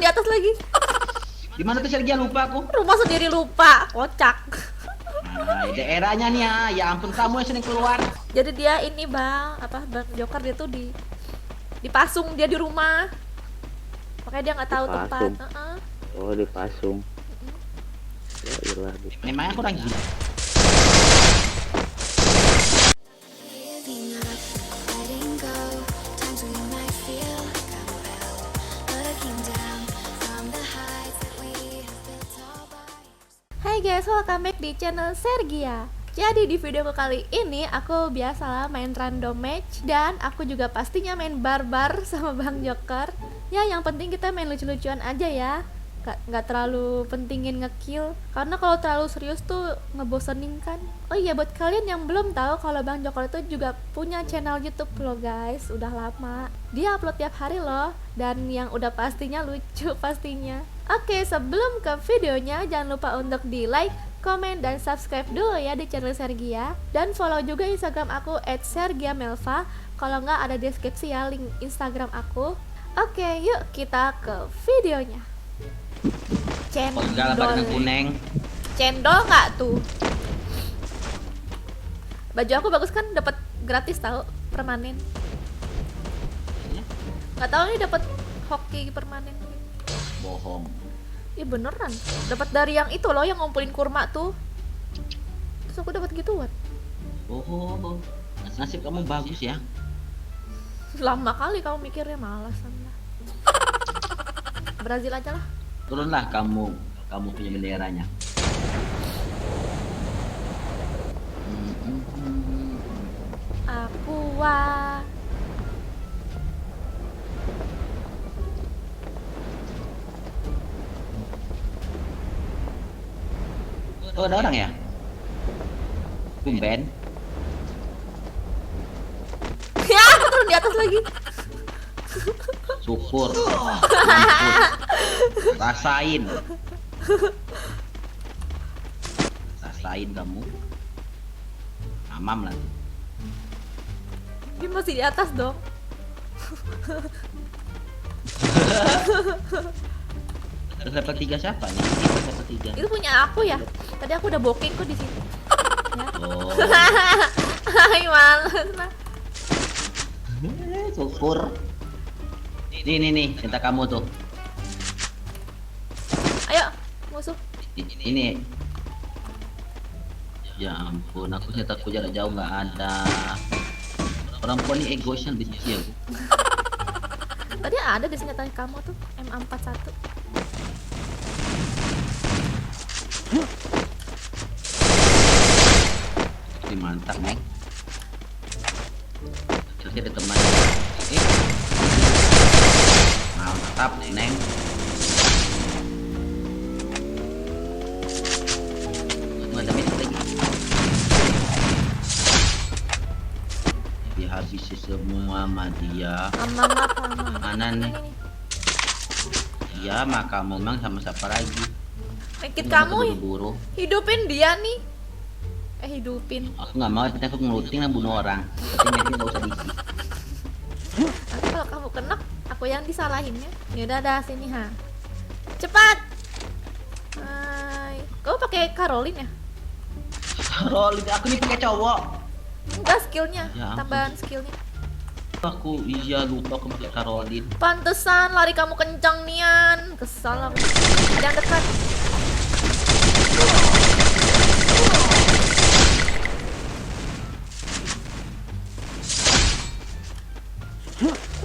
turun di atas lagi. Di mana tuh Sergia, lupa aku. Rumah sendiri lupa, kocak. Nah, daerahnya nih ya. Ya ampun, kamu yang sering keluar. Jadi dia ini bang, Bang Joker dia tuh dipasung dia di rumah. Makanya dia nggak tahu tempat. Dipasung. Oh, dipasung. Ya iyalah. Memangnya aku orang gila. Hai guys, welcome back di channel Sergia. Jadi di video kali ini aku biasalah main random match. Dan aku juga pastinya main barbar sama Bang Joker. Ya yang penting kita main lucu-lucuan aja ya. Gak terlalu pentingin ngekill. Karena kalau terlalu serius tuh ngebosenin kan. Oh iya, buat kalian yang belum tahu kalau Bang Joker itu juga punya channel YouTube loh guys. Udah lama. Dia upload tiap hari loh. Dan yang udah pastinya lucu pastinya. Oke, sebelum ke videonya jangan lupa untuk di like, komen, dan subscribe dulu ya di channel Sergia. Dan follow juga Instagram aku @sergiamelva. Kalau nggak ada deskripsi ya link Instagram aku. Oke, yuk kita ke videonya. Kok segala pada kuning. Cendol nggak tuh? Baju aku bagus kan, dapat gratis tahu permanen. Nggak tahu nih dapat hoki permanen. Bohong. Ih beneran, dapat dari yang itu loh yang ngumpulin kurma tuh. Terus aku dapat gituan. Oh, nasib kamu bagus ya. Lama kali kamu mikirnya, malasan lah. Brazil aja lah. Turunlah kamu punya benderanya. Aqua. Oh, ada orang ya? Tumben. Ya, aku turun di atas lagi. Syukur. Rasain. Rasain kamu. Mamam lagi. Dia masih di atas dong. Level 3 siapa nih? Level 3. Itu punya aku ya. Tadi aku udah booking kok di situ. Ya. Oh. Hai, males nah. Syukur. Nih, cinta kamu tuh. Ayo, musuh. Ini. Ya ampun, aku senjataku jarak jauh nggak ada. Perempuan ini egoisnya benci aku. Tadi ada di senjata kamu tuh, M41. Ini mantap, Neng. Terus ada teman. Mantap, Neng. Ada milik lagi. Dihabisi semua sama dia. Mana nih? Ya, maka memang sama siapa lagi? Medkit kamu buru. hidupin dia nih. Hidupin. Aku nggak mau, tapi aku ngeluting dan bunuh orang. Tapi medkit nggak usah diisi. Nanti kalau kamu kena, aku yang disalahinnya. Ya udah dah sini ha. Cepat. Hai. Kamu pakai Caroline ya? Rolling, aku nih pakai cowok. Enggak, skillnya, Ya ampun. tambahan skillnya. Aku lupa aku pakai Caroline. Pantesan lari kamu kencang nian. Kesal aku. Ada yang dekat.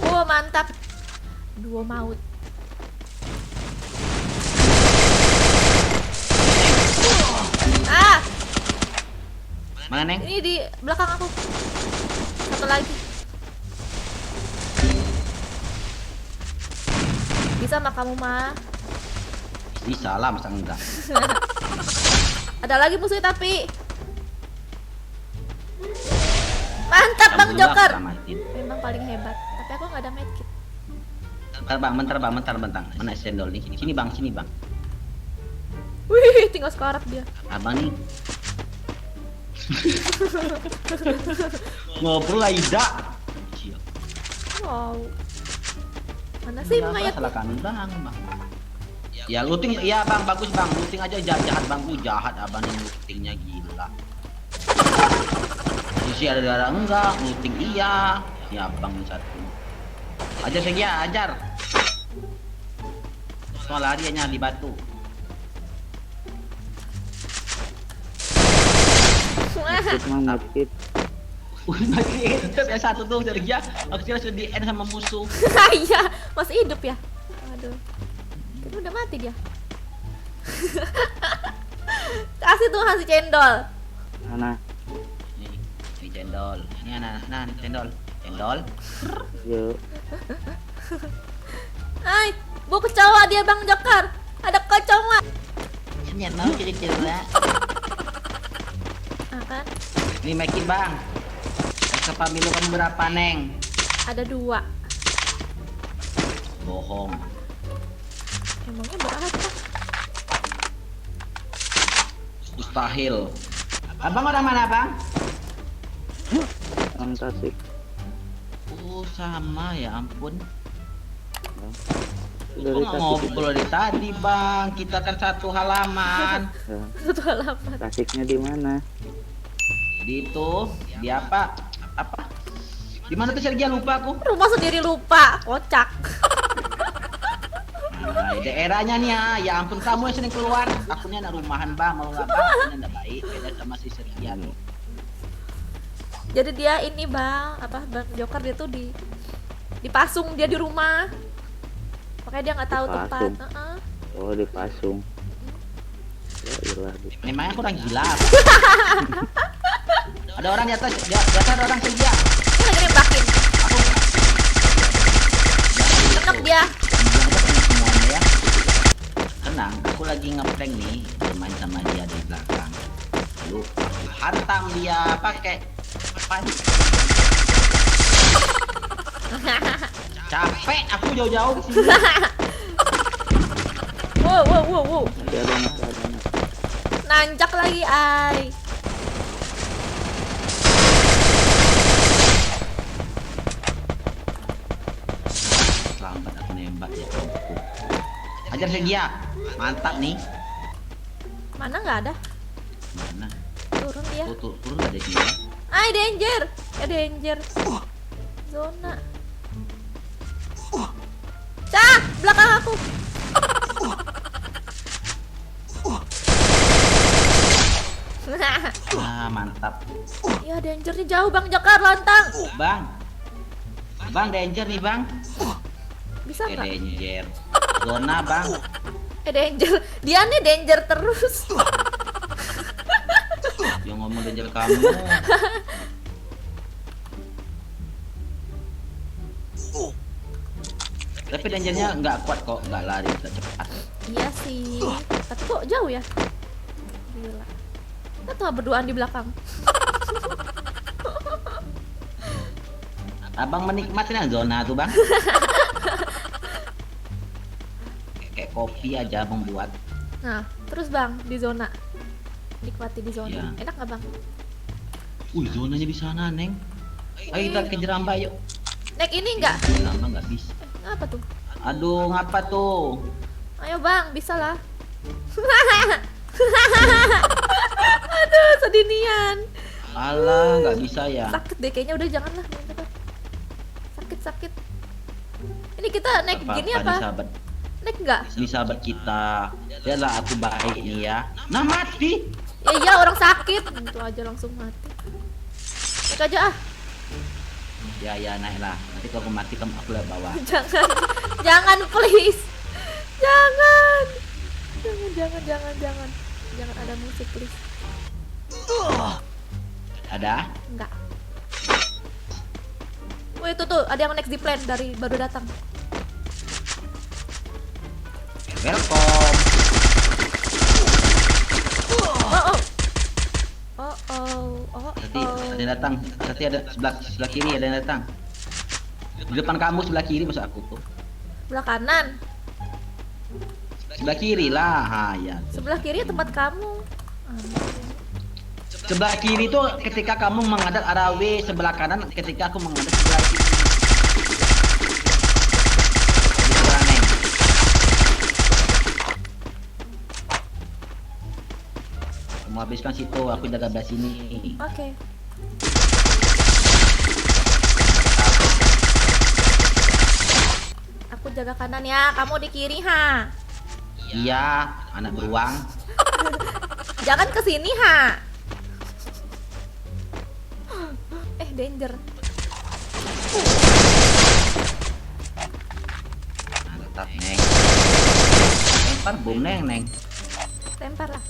Oh mantap. Dua maut. Ah, Mana, Neng? ini di belakang aku. Satu lagi. Bisa mah kamu mah. Bisa lah, masa enggak? Ada lagi musuhnya tapi. Mantap Bang Joker. Memang paling hebat. Tapi aku nggak ada medkit. Bentar bang. Mana sendol nih? Sini bang. Wih, tinggal sekarat dia. Abang nih. Ngobrol lah Ida. Wow. Mana sih mayat? Salah kandang bang. Ya looting, iya bang, bagus bang, looting aja jahat bang, jahat abang yang lootingnya gila. Sisi ada enggak, looting iya, ya bang satu. Ajar Segia, ajar. Soal larinya di batu. Medkit mah medkit. Masih terus satu tuh Segia, aku kira sudah di end sama musuh. Iya, masih hidup ya. Aduh. Kan udah mati dia. Kasih tuh, kasih cendol. Mana? Ini cendol. Ini nah, ini cendol. Cendol. Yuk. Hai, bu kecoa dia Bang Jokar. Ada kecoa. Senyap mau cerita. Ah kan? Ini Meki bang. Eksa Milu kamu berapa neng? Ada 2. Bohong. Emangnya berapa? Mustahil. Abang orang mana bang? Orang Tasik. Oh sama ya ampun. Dari Kok nggak Tasik. ngobrol dari tadi bang? Kita kan satu halaman. Ya. Satu halaman. Tasiknya di mana? Di itu, di apa? Apa? Di mana tuh Sergia lupa aku? Rumah sendiri lupa, kocak. Nah, daerahnya nih ya ampun kamu yang sering keluar. Akunnya anak rumahan bang, mau nggak bang? Akunnya nggak baik, beda sama si Sergia nih. Jadi dia ini Bang, apa Bang Jokar dia tuh dipasung dia di rumah. Makanya dia nggak tahu tempat. Dipasung. Oh dipasung. Ya ilah. Memangnya aku orang gila. Ada orang di atas, di atas ada orang Sergia. Dia lagi nembakin. Aku Enak dia. semuanya ya. Tenang, aku lagi ngeprank nih, bermain sama dia di belakang. Lalu aku hantam dia pakai apa nih? Capek aku jauh-jauh ke sini. Wow. Ada anak, ada anak. Nanjak lagi ay. Lambat aku nembak ya. Ajar Sergia, mantap nih. Mana nggak ada? Mana? Turun dia. Turun ada dia. Ay danger. Danger. Zona. Cah, belakang aku. Ah, mantap. Ya dangernya jauh Bang Jokar lontang. Bang danger nih bang. Bisa nggak? Danger. Zona bang. Danger. Dia nih danger terus. Yang ngomong danger kamu. Tapi dangernya nggak kuat kok, nggak lari nggak cepat. Iya sih. Tapi kok jauh ya? Gila. Kita tuh berduaan di belakang. Abang menikmati zona tuh bang. Kayak kopi aja abang buat. Nah, terus Bang di zona. Nikmati di zona. Iya. Enak nggak Bang? Zonanya di sana neng. Ayo kita ke Jeramba yuk. Naik ini nggak? Jeramba nggak bisa. Apa tuh? Aduh ngapa tuh? Ayo Bang, bisa lah. Aduh, sedih nian. Alah nggak bisa ya. Sakit deh kayaknya, udah jangan lah. Sakit. Ini kita naik gini Nih, apa? sahabat. Naik nggak? Ini sahabat kita. Lihatlah aku baik nih ya. Nah mati. Ya iya, orang sakit. Itu aja langsung mati. Naik aja ah. Ya naik lah. Nanti kalau aku mati kamu aku lihat bawah. Jangan please. Jangan ada musik please. Ada? Enggak. Wih tuh ada yang next di plan dari baru datang. Welcome. Nanti ada yang datang. Nanti ada sebelah kiri ada yang datang. Di depan kamu sebelah kiri masa aku tuh. Sebelah kanan. Sebelah kiri lah. Ha ya. Sebelah kiri tempat kamu. Sebelah kiri tuh ketika kamu menghadap arah W, sebelah kanan ketika aku menghadap sebelah kiri. Di sebelah Neng. Kamu habiskan situ, aku jaga belah sini. Oke. Aku jaga kanan ya, kamu di kiri ha. Iya, anak beruang. Jangan ke sini ha. Danger. Mantap, Neng. Lempar bom, Neng. Lempar lah.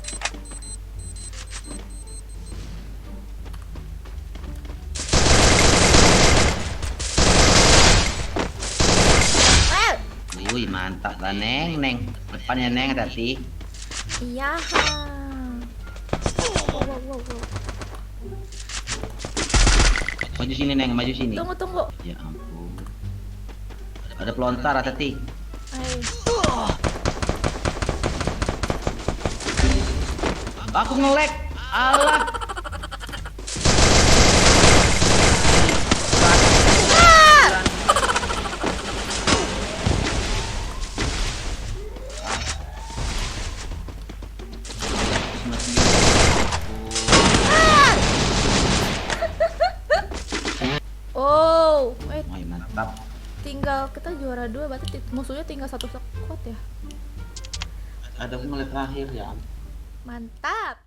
Wih, mantap lah, Neng. Depannya, Neng, hati. Iya ha. Wow. Maju sini, Neng, maju sini. Tunggu. Ya ampun. Ada pelontar, hati. Hai. Aku nge-lag. Alah. Oh, Wah, mantap. tinggal kita juara 2, berarti musuhnya tinggal 1 squad ya. Ada mulai terakhir ya. Mantap.